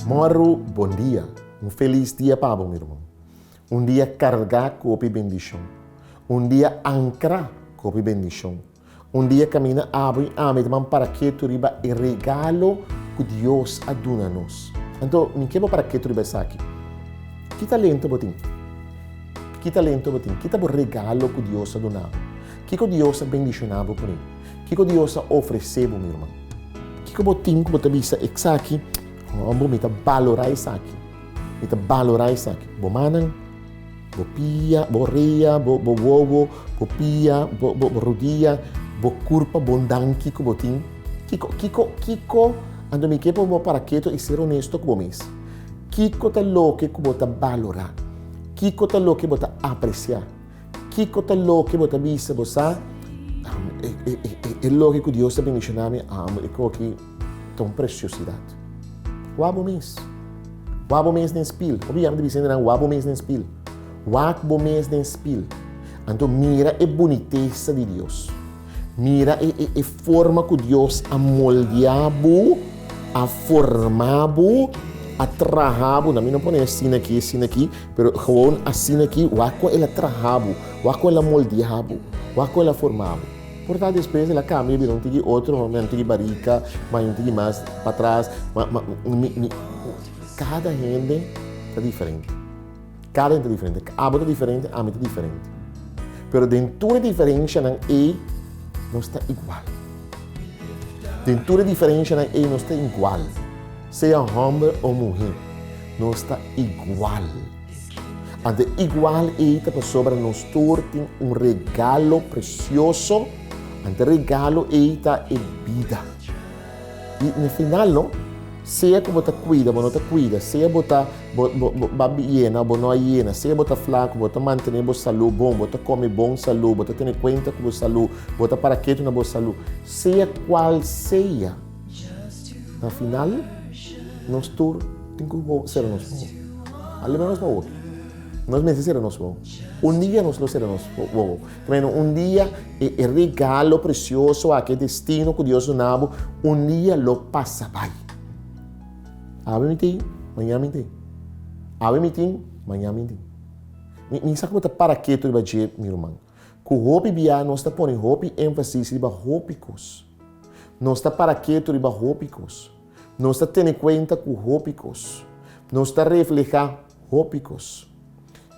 Moro, bom dia. Feliz dia para meu irmão. Dia carregar com a bendição. Dia ancrar com a bendição. Dia caminhar abre para que tu riba e regalo que Deus aduna nos. Então, me quero para que tu riba aqui. Que talento botin? Que talento botin? Que tá regalo que Deus aduna? Que Deus bendicionava por mim? Que Deus ofereceu meu irmão? Que botin que botar vista aqui? Vamos me valorar isso aqui. Me valorar isso aqui. Bo manan, bo pia, bo reia, bo ovo, bo pia, bo rodia, bo curpa, bo danki que botin. Kiko, ando me quepo bo para que e ser honesto com mês. Kiko tá louco que bota valorar. Kiko tá louco que bota apreciar. Kiko tá louco que bota vista bossa. É louco que Deus está bendicionando e que tão preciosidade. Wabo mês nem spil. Obviamente dizendo não wabo mês nem spil. Wabo mês nem spil. Então mira a boniteza de Deus. Mira a forma que Deus amoldeado, a formado, a trajado. Não me põe assim aqui, pero gewoon assim aqui. Wako ela trajado, wako ela moldeado, wako ela formado. Portanto, depois ela cambia, não tem outro, não tem barica, mas não tem mais para trás. Cada gente é diferente. Cada gente é diferente. A é diferente, a é diferente. Mas dentro da diferença não está igual. Dentro da diferença não está igual. Seja homem ou mulher, não está igual. Ante igual para sobre nós tem regalo precioso. Ante regalo é vida. E no final, não? Seja que você cuida, ou não te cuida, seja que você hiena ou não hiena, seja que você flaco, você manter a saúde bom, você come bom saúde, você tem conta com a saúde, você para que na boa saúde, seja qual seja, no final, nós todos temos que ser nós bons. Ali menos para outro. Nós necessitamos nós bons. Dia nós lo seremos bons. Também dia é regalo precioso, aquele destino que Deus nos dá, dia lo passa bem. Abre meeting, amanhã meeting. Abre meeting, amanhã meeting. Me sabe como para que tu vai dizer, meu irmão? Que o hobby bia nós está pondo hobby ênfase riba hópicos. Nós está para que tu riba hópicos. Nós está tendo conta com hópicos. Nós está reflejar hópicos.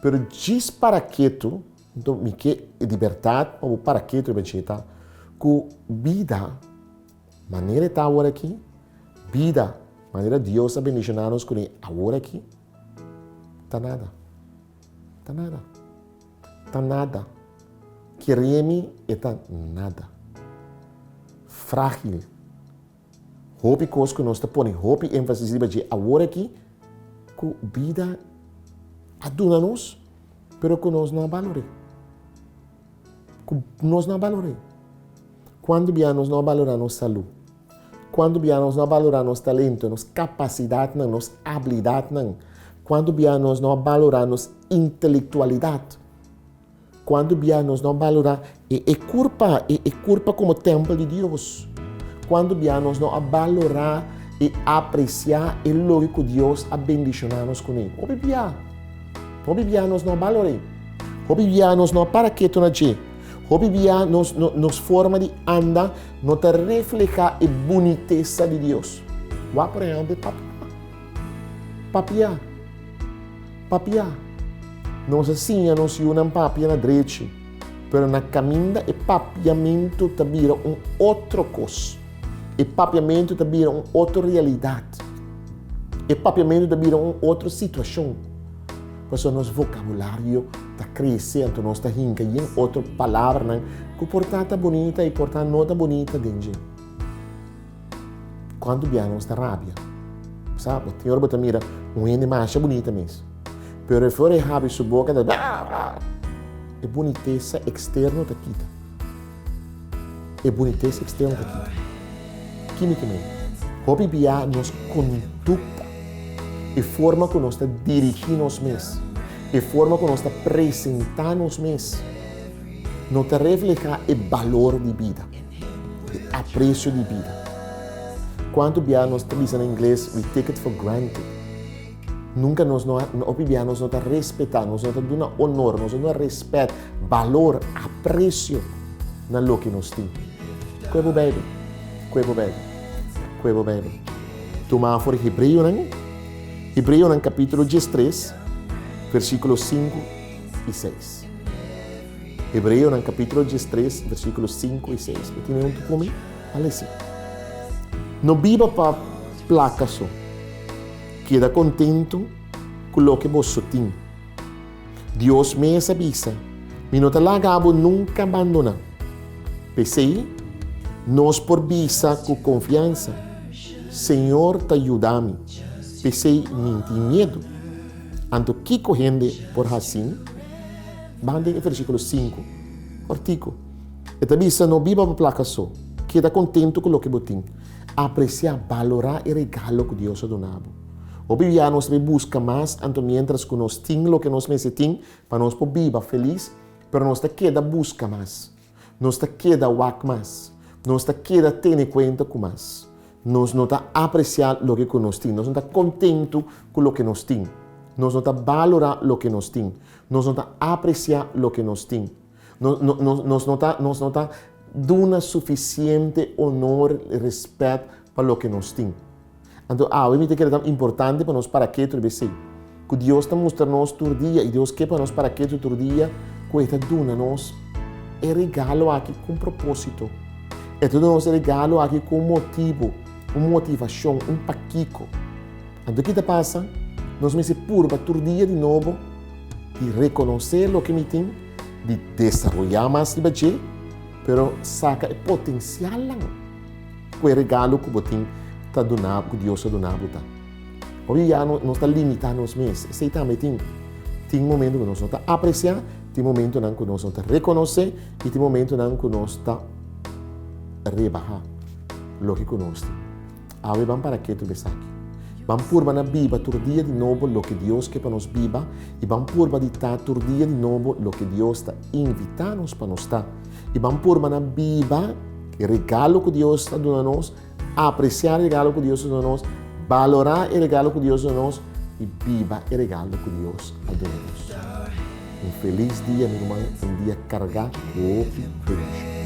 Pero diz para que tu, então me que liberdade para que tu vai dizer, que vida, maneira está agora aqui, vida. Maneira Deus a bendicionar-nos com ele agora aqui. Tá nada. Queremos está nada. Frágil. Hope coisas que nós está pondo, hope ênfase de agora aqui, que vida aduna-nos, pero que nós não valoramos. Quando nós não valoramos nossa saúde, quando nós não valoramos nosso talento, nossa capacidade, nossa habilidade, quando nós não valoramos intelectualidade, quando nós não valoramos culpa como templo de Deus, quando nós não valoramos e apreciar o logo que Deus a bendicionar-nos com ele. Obibia nós não valoramos. Obibia nós não para que tu não diz. Obibia nos forma de andar, não te refleja a boniteza de Deus. Vá por exemplo, papia. Nós assim, nós usamos papia na direita, mas na caminha, o papiamento te vira outra coisa. O papiamento te vira outra realidade. O papiamento te vira outra situação. Por isso, nosso vocabulário está crescendo, nós está rindo em outra palavra, que portanto é bonita e portanto não é bonita dentro. Quando nós está rábia, sabe? Tem hora que você mira, imagem bonita mesmo. Mas fora de rábia, sua boca está... É boniteza externa da quita. Quimicamente. Hobby biar nos conduta. A forma que nós dirigimos nós mesmos, a forma que nós apresentamos nós mesmos, não te refleja o valor de vida, o apreço de vida. Quando nós dizemos em inglês, we take it for granted. Nunca nós não está respeitando, nós não está dando honor, nós não dá respeito, valor, apreço na lo que nós temos. Cuevo bebe. Toma por Hebreu, capítulo 13, versículos 5 e 6. Hebreu, capítulo 13, versículos 5 e 6. Eu tenho um comigo? Olha assim. Não viva para placa só. Queda contento com o que você tem. Deus me avisa. Me não te largava nunca abandonar. Pensei, nós por visa com confiança. Senhor, te ajuda-me. Pensei, não tenho medo. Anto que correndo por assim. Bande em versículo 5. Artigo. E te avisa, não viva para placa só. Queda contento com o que você tem. Apreciar, valorar o regalo que Deus ha donado. Hoje já nós busca mais, então mientras que nós temos o que nós necessitamos, para nós viver feliz, mas nós queda busca mais. Nós queda wak mais. Nós queda ter em conta com mais. Nós não está apreciar o que nós temos. Nós não está contento com o que nós temos. Nós não está valorar o que nós temos. Nós não está apreciar o que nós temos. Nós não está dando suficiente honor e respeito para o que nós temos. Então, eu me que é tão importante para nós para que tu bem que Deus está mostrando-nos todo dia e Deus quer para nós para que tu todo dia que está dando-nos é regalo aqui com propósito. É dando-nos regalo aqui com motivo, uma motivação, paquico. Então, o que passa? Nós me se purba todo dia de novo de reconhecer o que me tem, de desenvolver mais de baixo, pero saca o potencial lá. Com o regalo que você tem. Que Deus está donando. Hoje já não está limitado nos meses. Sei também tem momento que nós não está apreciar, tem momento que nós não está reconhecer e tem momento que nós está rebaixar o que nós temos. Agora vamos para que tu ves aqui. Vamos por na viva todo dia de novo o que Deus quer para nós viva e vamos por para ditar todo dia de novo o que Deus está invitando para nós estar. E vamos por na viva o regalo que Deus está dando a nós. Apreciar o regalo que Deus nos dá, valorar o regalo que Deus nos dá e viva o regalo que Deus nos dá. Um feliz dia, meu irmão, um dia carregado de feliz.